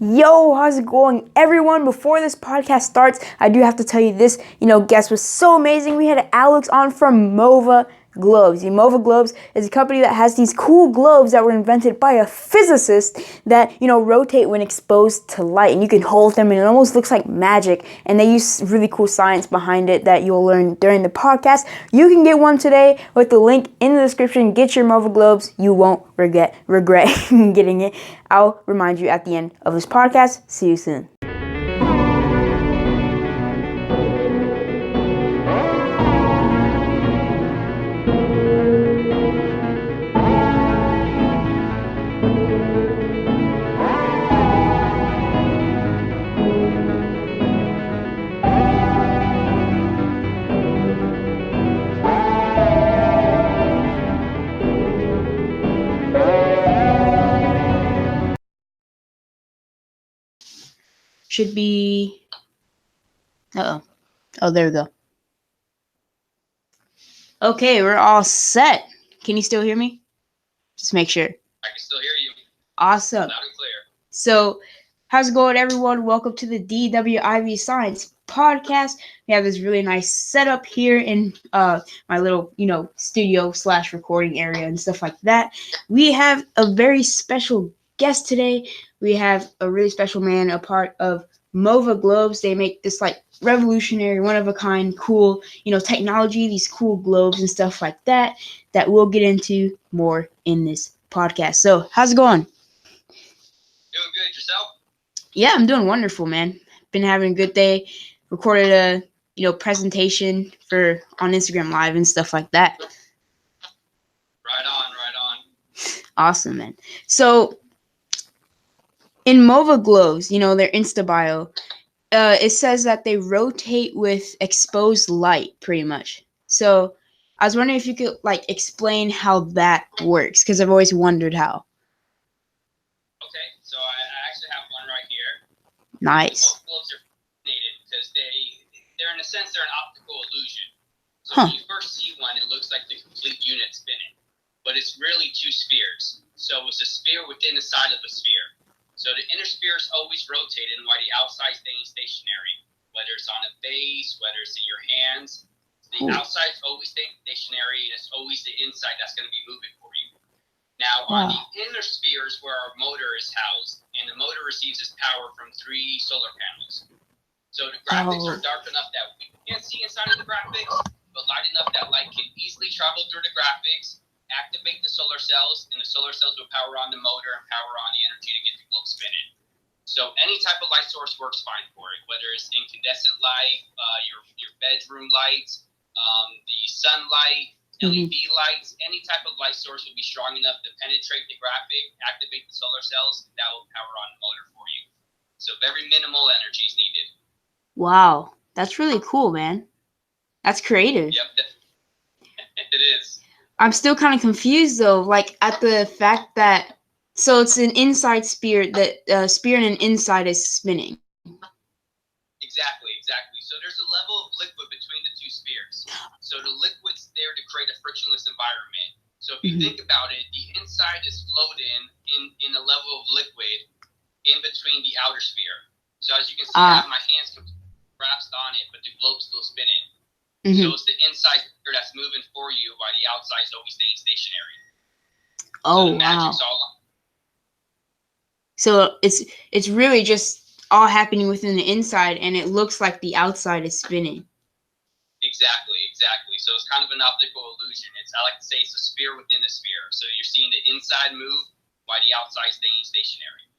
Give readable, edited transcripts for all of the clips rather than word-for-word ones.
Yo, how's it going, everyone? Before this podcast starts, I do have to tell you this, guest was so amazing. We had Alex on from Mova Globes. Mova Globes is a company that has these cool globes that were invented by a physicist that, rotate when exposed to light. And you can hold them and it almost looks like magic. And they use really cool science behind it that you'll learn during the podcast. You can get one today with the link in the description. Get your Mova Globes. You won't regret getting it. I'll remind you at the end of this podcast. See you soon. Should be... Oh, there we go. Okay, we're all set. Can you still hear me? Just make sure. I can still hear you. Awesome. Loud and clear. So, how's it going, everyone? Welcome to the dwivscience podcast. We have this really nice setup here in my little, studio / recording area and stuff like that. We have a very special guest today. We have a really special man, a part of Mova Globes. They make this revolutionary, one-of-a-kind, cool, technology, these cool globes and stuff like that we'll get into more in this podcast. So, how's it going? Doing good. Yourself? Yeah, I'm doing wonderful, man. Been having a good day. Recorded a, presentation on Instagram Live and stuff like that. Right on. Awesome, man. So, in Mova Globes, their Insta bio, it says that they rotate with exposed light, pretty much. So, I was wondering if you could, explain how that works, because I've always wondered how. Okay, so I actually have one right here. Nice. Mova globes are fascinated because they're in a sense, they're an optical illusion. So Huh. when you first see one, it looks like the complete unit spinning. But it's really two spheres. So it's a sphere within the side of a sphere. So the inner sphere is always rotating while the outside staying stationary. Whether it's on a base, whether it's in your hands. The outside is always staying stationary, and it's always the inside that's going to be moving for you. Now, on the inner sphere is where our motor is housed, and the motor receives its power from 3 solar panels. So the graphics are dark enough that we can't see inside of the graphics, but light enough that light can easily travel through the graphics, activate the solar cells, and the solar cells will power on the motor and power on the energy to get the globe spinning. So any type of light source works fine for it, whether it's incandescent light, your bedroom lights, the sunlight, LED lights, any type of light source will be strong enough to penetrate the graphic, activate the solar cells, that will power on the motor for you. So very minimal energy is needed. Wow, that's really cool, man. That's creative. Yep, it is. I'm still kind of confused though, at the fact that so it's an inside sphere that sphere and an inside is spinning. Exactly. So there's a level of liquid between the two spheres. So the liquid's there to create a frictionless environment. So if you think about it, the inside is floating in a level of liquid in between the outer sphere. So as you can see, I have my hands wrapped on it, but the globe's still spinning. So it's the inside sphere that's moving for you while the outside is always staying stationary. Oh, so the magic's all on. So it's really just all happening within the inside, and it looks like the outside is spinning. Exactly. So it's kind of an optical illusion. I like to say it's a sphere within a sphere. So you're seeing the inside move while the outside is staying stationary.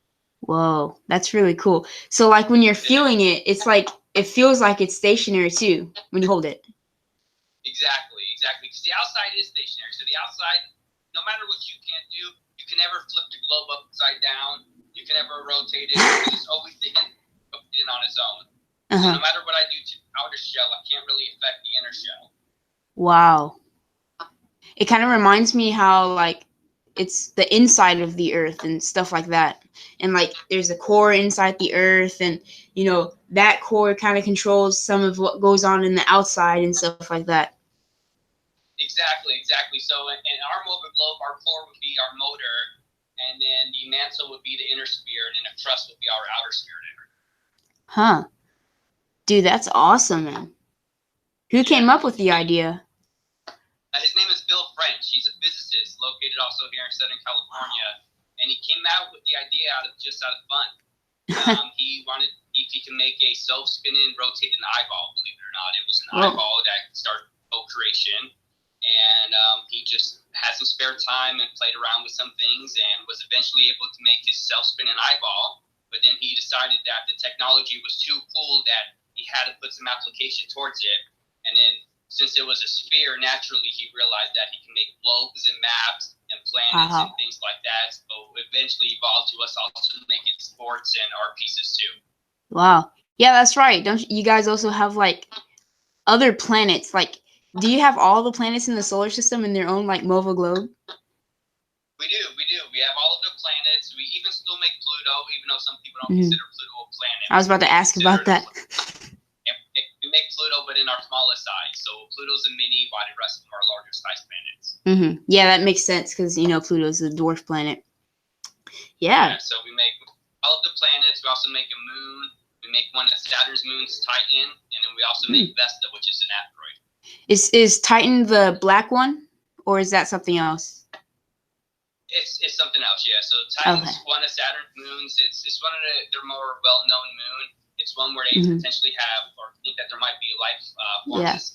Whoa, that's really cool. So when you're feeling it, it's it feels like it's stationary too when you hold it. Exactly. Because the outside is stationary. So the outside, no matter what you can't do, you can never flip the globe upside down. You can never rotate it. It's always the inside rotating on its own. So no matter what I do to the outer shell, I can't really affect the inner shell. Wow. It kind of reminds me how it's the inside of the earth and stuff like that. And there's a core inside the earth, and that core kind of controls some of what goes on in the outside and stuff like that. Exactly. So in our Mova globe, our core would be our motor, and then the mantle would be the inner sphere, and then the crust would be our outer sphere there. Huh. Dude, that's awesome, man. Who came up with the idea? His name is Bill French. He's a physicist located also here in Southern California, and he came out with the idea out of fun. He wanted if he can make a self-spinning, rotating eyeball. Believe it or not, it was an eyeball that started co-creation, and he just had some spare time and played around with some things, and was eventually able to make his self-spinning eyeball. But then he decided that the technology was too cool that he had to put some application towards it, and then, since it was a sphere, naturally he realized that he can make globes and maps and planets and things like that. So eventually evolved to us also making sports and art pieces too. Wow. Yeah, that's right. Don't you guys also have like other planets? Like, do you have all the planets in the solar system in their own like Mova globe? We do. We have all of the planets. We even still make Pluto, even though some people don't consider Pluto a planet. I was about to ask about that. We make Pluto, but in our smallest size. So Pluto's a mini, while the rest of them are larger size planets. Yeah, that makes sense because, you know, Pluto's a dwarf planet. Yeah. So we make all of the planets. We also make a moon. We make one of Saturn's moons, Titan, and then we also make Vesta, which is an asteroid. Is Titan the black one, or is that something else? It's something else, yeah. So Titan's one of Saturn's moons. It's one of their more well-known moon. It's one where they potentially have, or think that there might be life forms,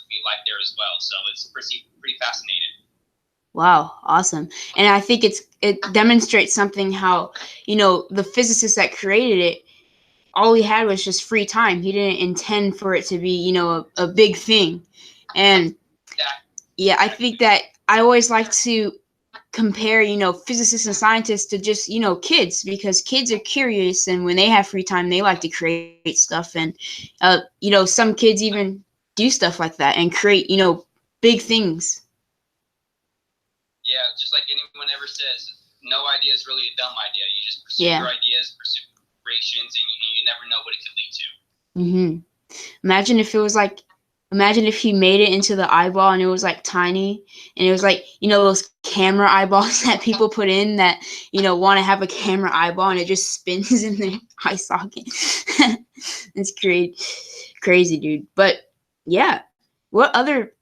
be life there as well. So it's pretty fascinating. Wow, awesome. And I think it demonstrates something how, you know, the physicist that created it, all he had was just free time. He didn't intend for it to be, you know, a big thing. And yeah, I think that I always like to compare, you know, physicists and scientists to just, you know, kids, because kids are curious, and when they have free time, they like to create stuff. And, you know, some kids even do stuff like that and create, you know, big things. Yeah, just like anyone ever says, no idea is really a dumb idea. You just pursue your ideas, pursue creations, and you never know what it could lead to. Imagine if it was like, imagine if he made it into the eyeball and it was like tiny, and it was like, you know, those camera eyeballs that people put in that, you know, want to have a camera eyeball, and it just spins in their eye socket. It's crazy, dude. But yeah, what other,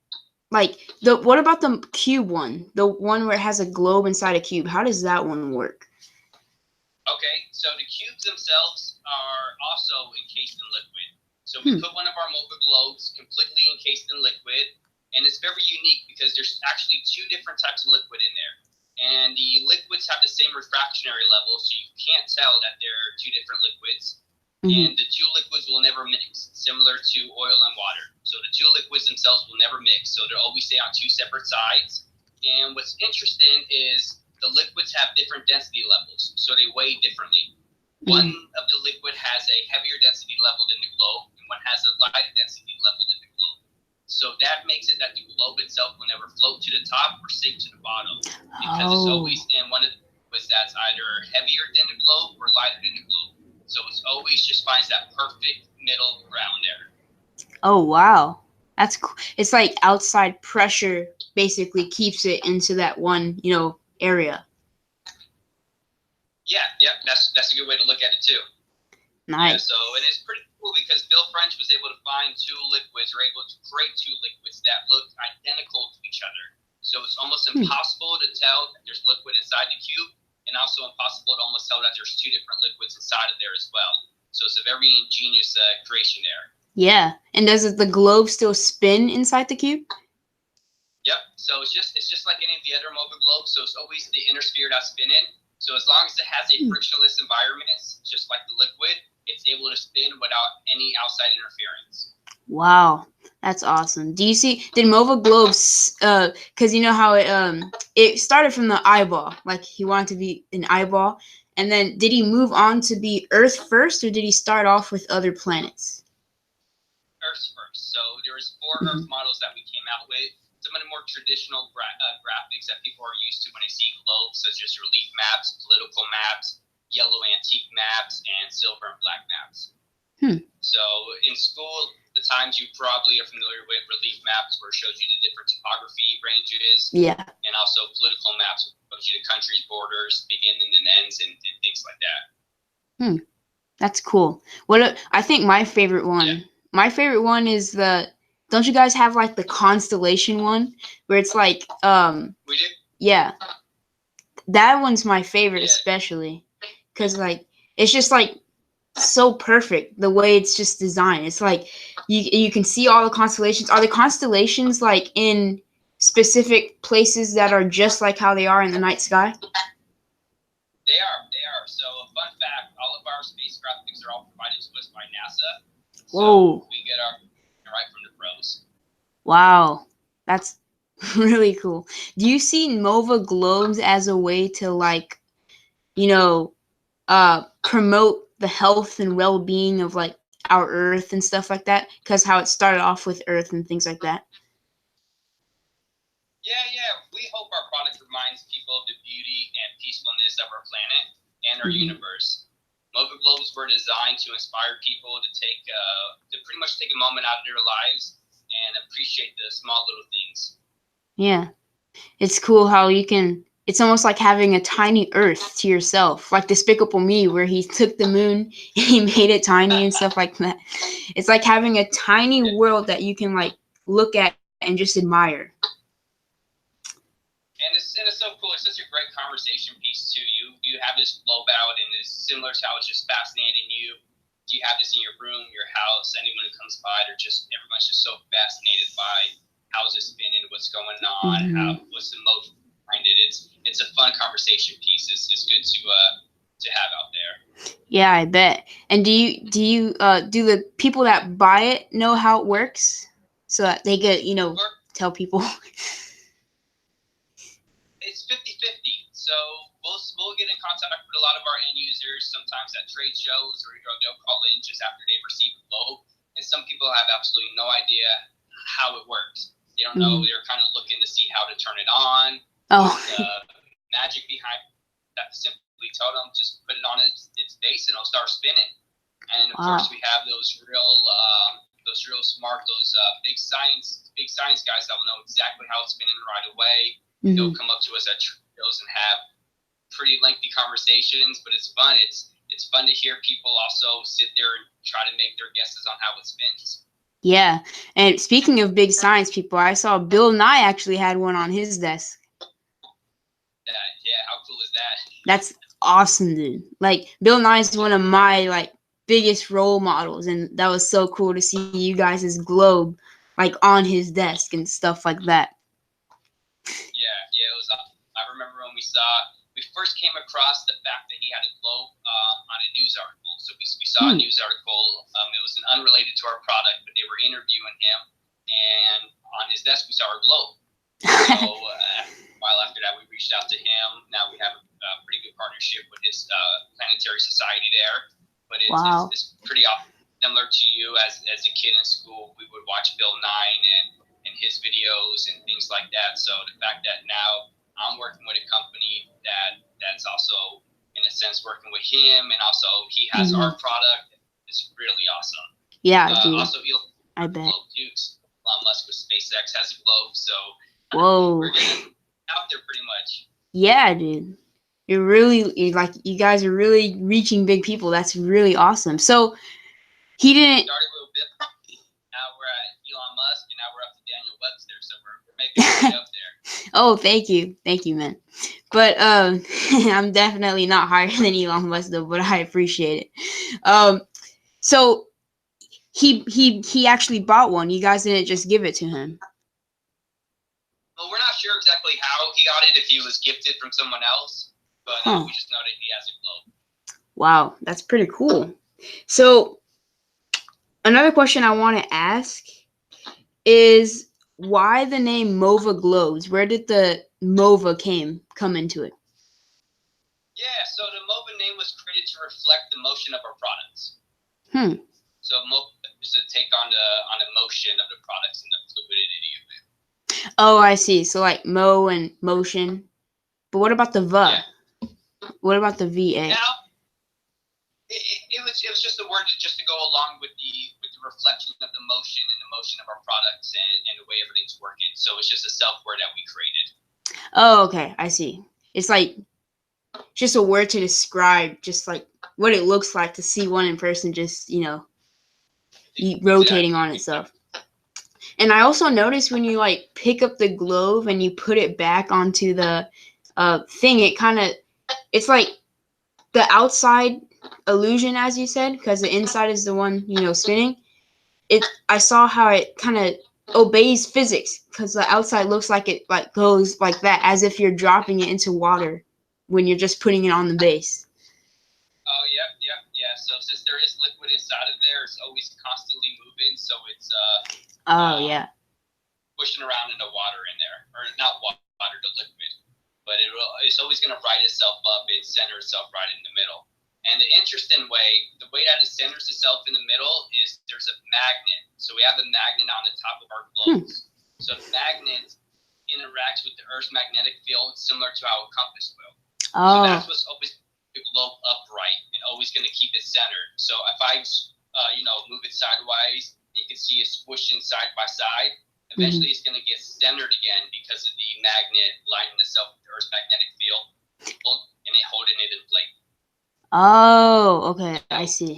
like, what about the cube one? The one where it has a globe inside a cube. How does that one work? Okay, so the cubes themselves are also encased in liquid. So we put one of our Mova Globes completely encased in liquid, and it's very unique because there's actually two different types of liquid in there. And the liquids have the same refractionary level, so you can't tell that they're two different liquids. And the two liquids will never mix, similar to oil and water. So the two liquids themselves will never mix, so they'll always stay on two separate sides. And what's interesting is the liquids have different density levels, so they weigh differently. One of the liquid has a heavier density level than the globe, and one has a lighter density level than the globe. So that makes it that the globe itself will never float to the top or sink to the bottom, because it's always in one of the liquids that's either heavier than the globe or lighter than the globe. So it's always just finds that perfect middle ground there. Oh, wow. That's cool. It's like outside pressure basically keeps it into that one, you know, area. Yeah, that's a good way to look at it too. Nice. Yeah, so and it's pretty cool because Bill French was able to find two liquids, or able to create two liquids that look identical to each other. So it's almost impossible to tell that there's liquid inside the cube, and also impossible to almost tell that there's two different liquids inside of there as well. So it's a very ingenious creation there. Yeah, and does the globe still spin inside the cube? Yep. So it's just like any of the other Mova Globes. So it's always the inner sphere that's spinning. So as long as it has a frictionless environment, just like the liquid, it's able to spin without any outside interference. Wow, that's awesome. Did Mova Globes, because you know how it started from the eyeball, like he wanted to be an eyeball, and then did he move on to be Earth first, or did he start off with other planets? Earth first. So there was 4 Earth models that we came out with. Some of the more traditional graphics that people are used to when they see globes, such as relief maps, political maps, yellow antique maps, and silver and black maps. So in school, the times you probably are familiar with relief maps, where it shows you the different topography ranges. Yeah. And also political maps, you the country's borders, beginning and ends, and things like that. That's cool. I think my favorite one. Yeah. My favorite one is don't you guys have like the constellation one where it's like We do. yeah. That one's my favorite, Yeah. especially because like it's just like so perfect the way it's just designed. It's like you can see all the constellations. Are the constellations like in specific places that are just like how they are in the night sky? They are. So, fun fact: all of our space graphics are all provided to us by NASA. So Whoa! we get our right from the pros. Wow, that's really cool. Do you see Mova Globes as a way to like, promote the health and well-being of like our Earth and stuff like that? Because how it started off with Earth and things like that. Yeah. We hope our product reminds people of the beauty and peacefulness of our planet and our universe. Mova Globes were designed to inspire people to pretty much take a moment out of their lives and appreciate the small little things. Yeah, it's cool how it's almost like having a tiny Earth to yourself, like Despicable Me, where he took the moon and he made it tiny and stuff like that. It's like having a tiny world that you can like look at and just admire. And it's so cool. It's such a great conversation piece too. You have this globe out, and it's similar to how it's just fascinating you. Do you have this in your room, your house? Anyone who comes by, everyone's just so fascinated by how's it spinning, what's going on, what's the motion behind it. It's a fun conversation piece. It's good to have out there. Yeah, I bet. And do the people that buy it know how it works so that they get tell people? It's 50-50. So we'll get in contact with a lot of our end users, sometimes at trade shows, or they'll call in just after they've received the globe. And some people have absolutely no idea how it works. They don't know. They're kind of looking to see how to turn it on. Oh. The magic behind that, simply tell them just put it on its base and it'll start spinning. And of course we have those real smart, big science guys that will know exactly how it's spinning right away. They'll come up to us at shows and have pretty lengthy conversations, but it's fun. It's fun to hear people also sit there and try to make their guesses on how it spins. Yeah, and speaking of big science people, I saw Bill Nye actually had one on his desk. Yeah, how cool is that? That's awesome, dude. Like Bill Nye is one of my like biggest role models, and that was so cool to see you guys' globe like on his desk and stuff like that. Yeah, it was. I remember when we first came across the fact that he had a globe on a news article. So we saw a news article. It was unrelated to our product, but they were interviewing him, and on his desk we saw our globe. So a while after that, we reached out to him. Now we have a pretty good partnership with his planetary society there. But it's pretty often similar to you as a kid in school. We would watch Bill Nye and his videos and things like that. So the fact that now I'm working with a company that's also, in a sense, working with him, and also he has our product, is really awesome. Yeah, dude. Also, I bet. Elon Musk with SpaceX has a globe, so we're getting out there pretty much. Yeah, dude. You guys are really reaching big people. That's really awesome. So he didn't. Started with Bill. Now we're at Elon Musk, and now we're up to Daniel Webster. So we're making our way up there. Oh, thank you, man. But I'm definitely not higher than Elon Musk though. But I appreciate it. So he actually bought one. You guys didn't just give it to him. Well, we're not sure exactly how he got it. If he was gifted from someone else, but we just know that he has a globe. Wow, that's pretty cool. So another question I want to ask is why the name Mova Globes? Where did the Mova come into it? Yeah, so the Mova name was created to reflect the motion of our products. So Mova is to take on the motion of the products and the fluidity of it. Oh, I see. So like mo and motion. But what about the V? Yeah. What about the VA? Now, it was just a word just to go along with the reflection of the motion and the motion of our products and the way everything's working. So it's just a self word that we created. Oh, okay. I see. it's like just a word to describe just like what it looks like to see one in person, just, rotating on itself. And I also noticed when you like pick up the globe and you put it back onto the thing, it's like the outside illusion, as you said, because the inside is the one, spinning. I saw how it kind of obeys physics, because the outside looks like it like goes like that, as if you're dropping it into water when you're just putting it on the base. Oh, yeah. So since there is liquid inside of there, it's always constantly moving, so it's pushing around in the water in there, or not water, the liquid. But it's always going to right itself up and center itself right in the middle. And the interesting way, the way that it centers itself in the middle is there's a magnet. So we have a magnet on the top of our globes. So the magnet interacts with the Earth's magnetic field similar to how a compass will. So that's what's always the globe upright and always going to keep it centered. So if I, move it sideways, you can see it squishing side by side. Eventually, it's going to get centered again because of the magnet lining itself with the Earth's magnetic field and it holding it in place. Oh, okay, I see.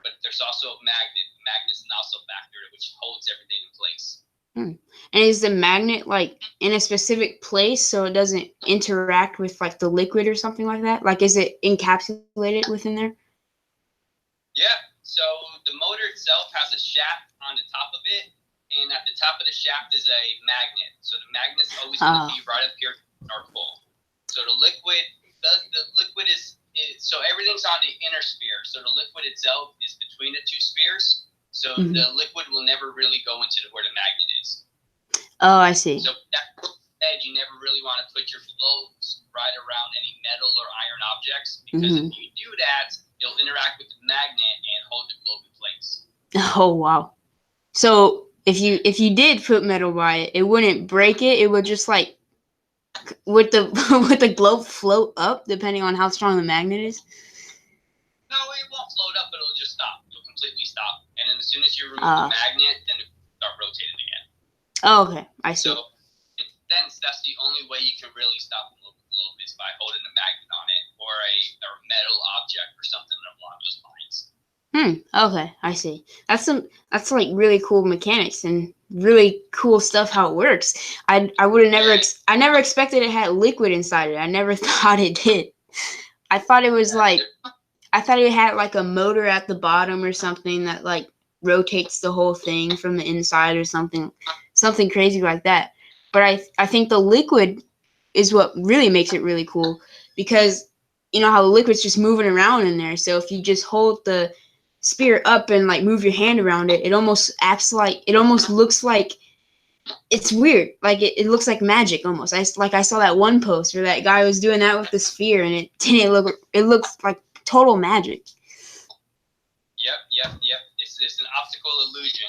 But there's also a magnet. Magnet's an also factor which holds everything in place. And is the magnet like in a specific place so it doesn't interact with like the liquid or something like that? Like, is it encapsulated within there? Yeah. So the motor itself has a shaft on the top of it, and at the top of the shaft is a magnet. So the magnet's always going to be right up here at the North Pole. So the liquid is so everything's on the inner sphere. So the liquid itself is between the two spheres. So the liquid will never really go into where the magnet is. Oh, I see. So that said, you never really want to put your globes right around any metal or iron objects, because if you do that, you'll interact with the magnet and hold the globe in place. Oh, wow. So if you did put metal by it, it wouldn't break it. It would just like would the globe float up depending on how strong the magnet is? No, it won't float up, but it'll just stop. It'll completely stop. And then as soon as you remove the magnet, then it'll start rotating again. Oh, okay. I see. So in a sense, that's the only way you can really stop the globe is by holding a magnet on it or a metal object or something along those lines. Okay, I see. That's like really cool mechanics and really cool stuff how it works. I would have never I never expected it had liquid inside it. I never thought it did. I thought it was like I thought it had like a motor at the bottom or something that like rotates the whole thing from the inside or something crazy like that. But I think the liquid is what really makes it really cool, because you know how the liquid's just moving around in there. So if you just hold the sphere up and like move your hand around it, it almost looks like it's weird. Like it looks like magic almost. I saw that one post where that guy was doing that with the sphere and it looks like total magic. Yep. It's an optical illusion.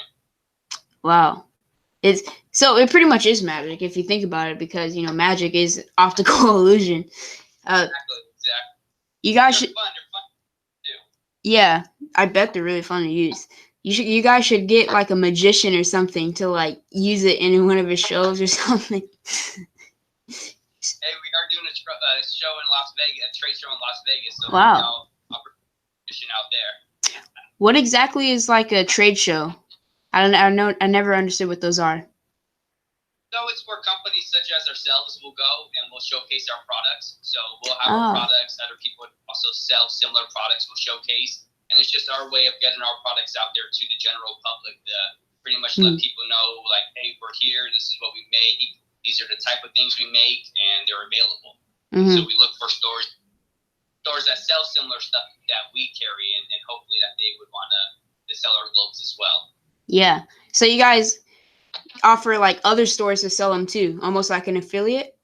Wow. It pretty much is magic if you think about it, because magic is optical illusion. Exactly. You guys They're should. fun too. Yeah, I bet they're really fun to use. You guys should get like a magician or something to like use it in one of his shows or something. Hey, we are doing a show in Las Vegas, a trade show in Las Vegas. So wow. I'll bring a magician out there. What exactly is like a trade show? I never understood what those are. So it's where companies such as ourselves will go and we'll showcase our products. So we'll have our products, other people also sell similar products we'll showcase. And it's just our way of getting our products out there to the general public to pretty much let people know, like, hey, we're here, this is what we make, these are the type of things we make, and they're available. So we look for stores that sell similar stuff that we carry, and hopefully that they would want to sell our globes as well. Yeah. So you guys offer like other stores to sell them too, almost like an affiliate?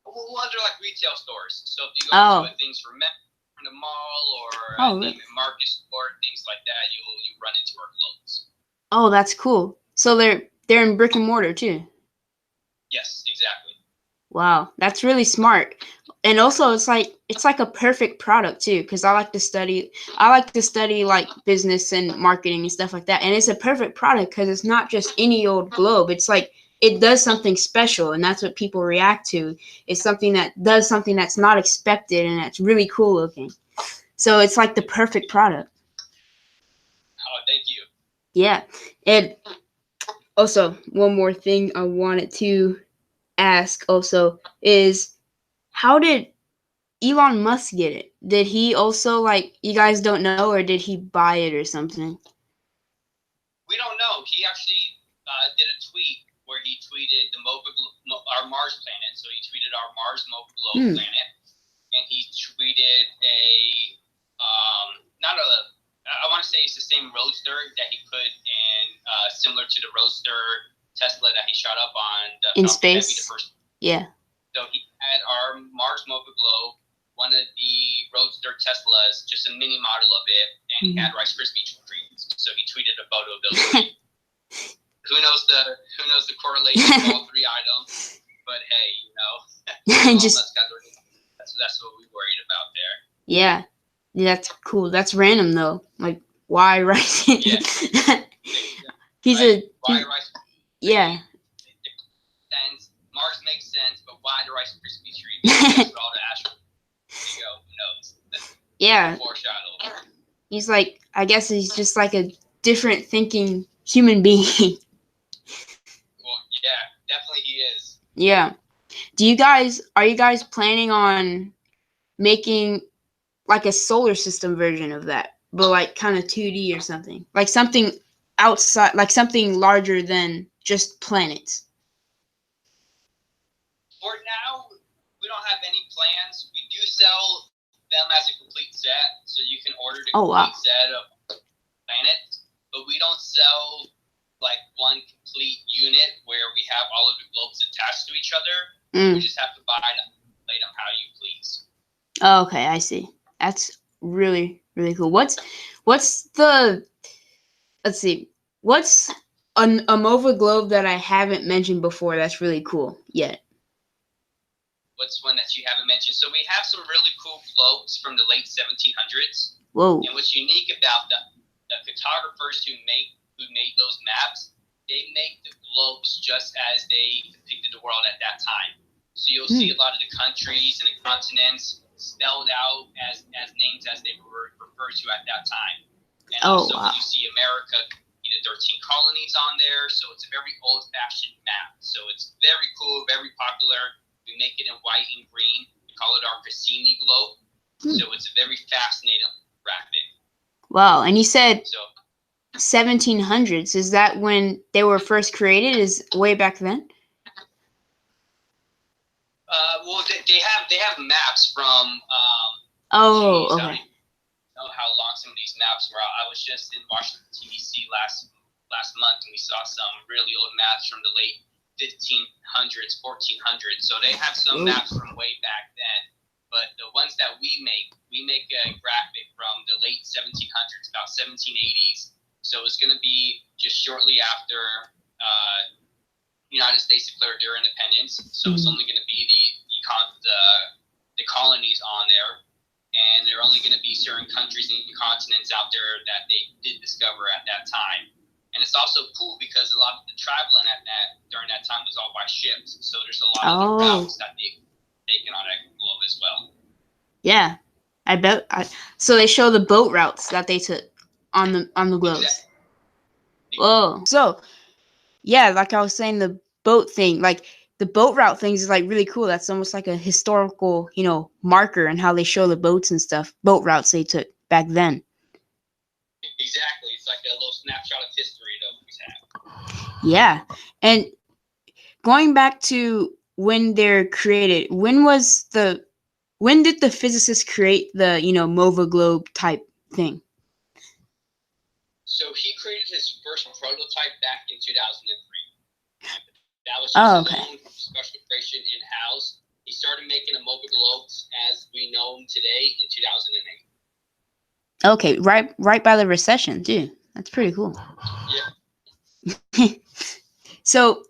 Well, they're like retail stores. So if you go to things for men in the mall or market store, things like that, you run into our globes. Oh, that's cool. So they're in brick and mortar too? Yes, exactly. Wow, that's really smart. And also it's like a perfect product too, because I like to study like business and marketing and stuff like that. And it's a perfect product because it's not just any old globe. It's like it does something special, and that's what people react to. It's something that does something that's not expected, and that's really cool looking. So it's like the perfect product. Oh, thank you. Yeah. And also, one more thing I wanted to ask also is, how did Elon Musk get it? Did he also, like, you guys don't know, or did he buy it or something? We don't know. He actually did a tweet where he tweeted our Mars planet. So he tweeted our Mars Mova Globe planet, and he tweeted I want to say it's the same roadster that he put in, similar to the roadster Tesla that he shot up on in space. Yeah. So he had our Mars Mova Globe, one of the roadster Teslas, just a mini model of it, and he had Rice Krispie treats. So he tweeted a photo of those three. Who knows the correlation of all three items? But hey, that's what we worried about there. Yeah, that's cool. That's random though. Like, why rice? Yeah. Why Rice? Yeah. Mars makes sense, but why the Rice Krispie treat? That's what all the astronauts go. Who knows? Yeah. Foreshadow. He's like, I guess he's just like a different thinking human being. Well, yeah, definitely he is. Yeah. Are you guys planning on making like a solar system version of that, but like kind of 2D or something? Like something outside, like something larger than just planets? For now, we don't have any plans. We do sell them as a complete set, so you can order the complete set of planets, but we don't sell like one complete unit where we have all of the globes attached to each other. You just have to buy them, play them how you please. Oh, okay, I see. That's really, really cool. What's the, let's see, what's a Mova Globe that I haven't mentioned before that's really cool yet? What's one that you haven't mentioned? So we have some really cool globes from the late 1700s. Whoa. And what's unique about the photographers who made those maps, they make the globes just as they depicted the world at that time. So you'll see a lot of the countries and the continents spelled out as names as they were referred to at that time. And also you see America, the 13 colonies on there. So it's a very old-fashioned map. So it's very cool, very popular. We make it in white and green. We call it our Cassini globe. So it's a very fascinating graphic. Wow. And you said 1700s. Is that when they were first created? Is way back then? Well, they have maps from. Okay. I don't know how long some of these maps were. I was just in Washington D.C. last month, and we saw some really old maps from the late 1500s, 1400s. So they have some maps from way back then. But the ones that we make a graphic from the late 1700s, about 1780s. So it's going to be just shortly after the United States declared their independence. So it's only going to be the colonies on there. And there are only going to be certain countries and continents out there that they did discover at that time. And it's also cool because a lot of the traveling during that time was all by ships. So there's a lot of the routes that they've taken on that globe as well. Yeah, I bet. So they show the boat routes that they took on the globes. Exactly. Whoa. So, yeah, like I was saying, the boat thing, like the boat route things is like really cool. That's almost like a historical, marker and how they show the boats and stuff, boat routes they took back then. Exactly. It's like a little snapshot of history that we have. Yeah. And going back to when they're created, when did the physicist create the, Mova Globe type thing? So he created his first prototype back in 2003. That was just his own special creation in-house. He started making the Mova Globes as we know them today in 2008. Okay, right by the recession too. That's pretty cool. Yeah. So,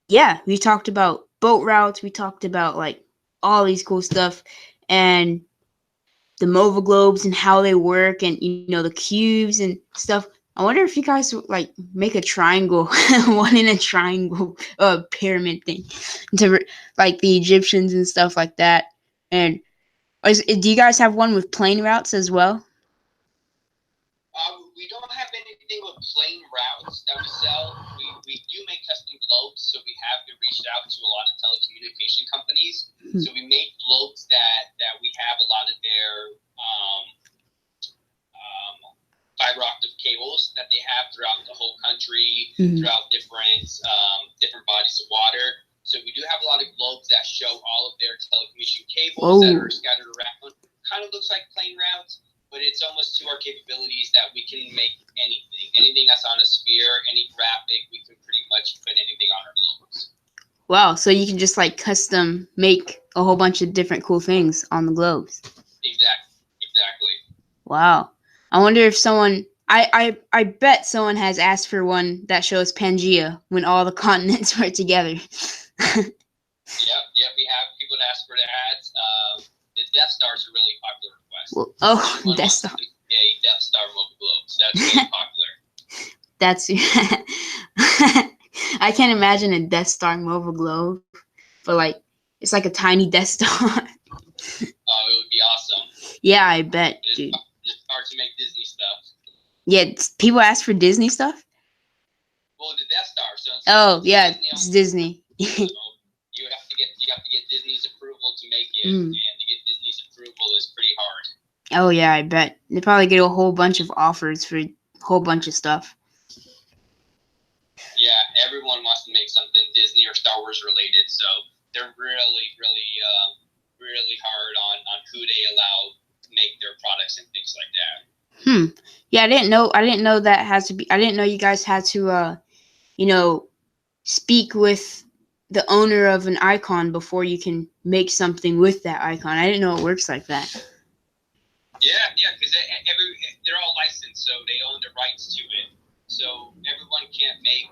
yeah, we talked about boat routes. We talked about like all these cool stuff and the Mova Globes and how they work and the cubes and stuff. I wonder if you guys like make a triangle, one in a triangle, pyramid thing, to like the Egyptians and stuff like that. And do you guys have one with plane routes as well? We don't have anything with plain routes that we sell. We do make custom globes, so we have reached out to a lot of telecommunication companies. Mm-hmm. So we make globes that we have a lot of their fiber optic cables that they have throughout the whole country, mm-hmm. throughout different bodies of water. So we do have a lot of globes that show all of their telecommunication cables that are scattered around. Kind of looks like plain routes, but it's almost to our capabilities that we can make anything that's on a sphere, any graphic, we can pretty much put anything on our globes. Wow, so you can just like custom make a whole bunch of different cool things on the globes. Exactly. Wow. I wonder if someone, I bet someone has asked for one that shows Pangea when all the continents were together. Yep, we have people that ask for the ads. The Death Star is a really popular request. Well, Death Star. A Death Star Mova Globes. That's really popular. That's I can't imagine a Death Star Mova Globe, but like it's like a tiny Death Star. Oh, it would be awesome. Yeah, I bet, dude. It's hard to make Disney stuff. Yeah, people ask for Disney stuff. Well, the Death Star. So yeah, it's Disney. So you have to get Disney's approval to make it, and to get Disney's approval is pretty hard. Oh yeah, I bet they probably get a whole bunch of offers for a whole bunch of stuff. Yeah, everyone wants to make something Disney or Star Wars related, so they're really hard on who they allow to make their products and things like that. Yeah, I didn't know that has to be. I didn't know you guys had to, speak with the owner of an icon before you can make something with that icon. I didn't know it works like that. Yeah, because they're all licensed, so they own the rights to it. So everyone can't make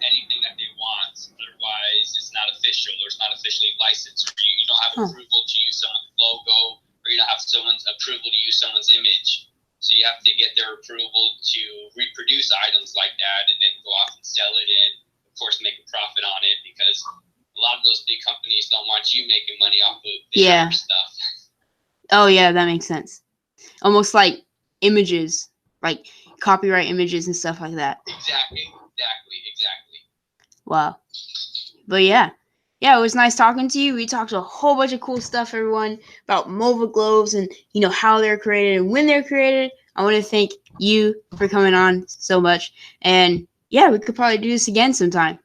anything that they want. Otherwise, it's not official or it's not officially licensed. Or you don't have approval to use someone's logo, or you don't have someone's approval to use someone's image. So you have to get their approval to reproduce items like that and then go off and sell it and, of course, make a profit on it because a lot of those big companies don't want you making money off of their stuff. Oh, yeah, that makes sense. Almost like images, like copyright images and stuff like that. Exactly. Wow. But yeah, it was nice talking to you. We talked a whole bunch of cool stuff, everyone, about Mova Globes and, how they're created and when they're created. I want to thank you for coming on so much. And yeah, we could probably do this again sometime.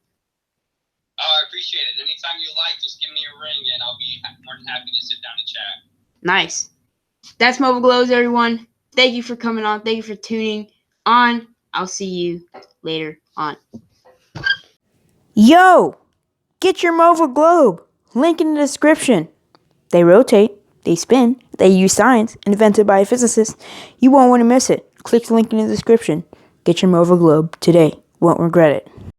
Oh, I appreciate it. Anytime you like, just give me a ring and I'll be more than happy to sit down and chat. Nice. That's Mova Globes, everyone. Thank you for coming on. Thank you for tuning on. I'll see you later on. Yo! Get your Mova Globe. Link in the description. They rotate, they spin, they use science, invented by a physicist. You won't want to miss it. Click the link in the description. Get your Mova Globe today. Won't regret it.